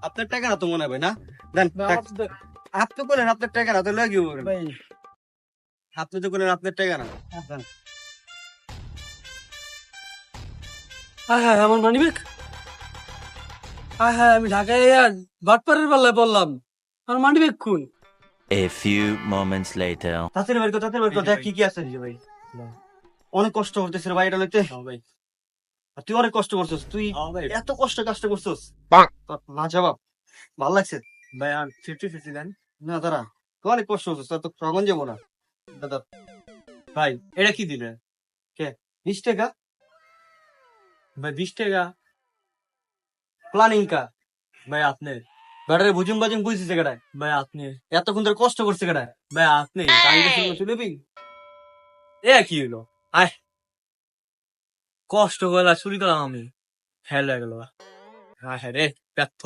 আপনার টাকা না তো মনে হবে না দেন আপনি করেন আপনার টাকা না তো লাগিয়ে বলেন ভাই আপনি তো করেন আপনার টাকা না দেন। হ্যাঁ হ্যাঁ আমার মানি ব্যাগ। হ্যাঁ হ্যাঁ আমি ঢাকায় আর বাটপাড়ের পাল্লায় পড়লাম। আমার মানি ব্যাগ কোন? A few moments later. তাড়াতাড়ি বের কর তাড়াতাড়ি বের কর দেখ কি কি আছে ভাই অনেক কষ্ট করতেছিস রে ভাই এটা লইতে ভাই আর তুই অনেক কষ্ট করছিস তুই ভাই এত কষ্ট কাজটা করছিস তোর না জবাব ভালো লাগছে ভাই আর 50-50 দেন। না দাঁড়া তুই অনেক কষ্ট করছিস তোর তো তখন যাবো না দাদা ভাই এটা কি দিলেন? 20 টাকা ভাই 20 টাকা। প্ল্যানিং কা ভাই আপনি ব্যাটারে বুঝুম বাজুম বুঝছিস কেটায় ভাই আপনি এতক্ষণ ধরে কষ্ট করছে কেটায় ভাই আপনি টাইমটা শুনে চলে বি এ কি হলো? আয় কষ্ট করে চুরি করলাম আমি। হ্যাঁ লাগলো হ্যাঁ হ্যাঁ রে ব্যর্থ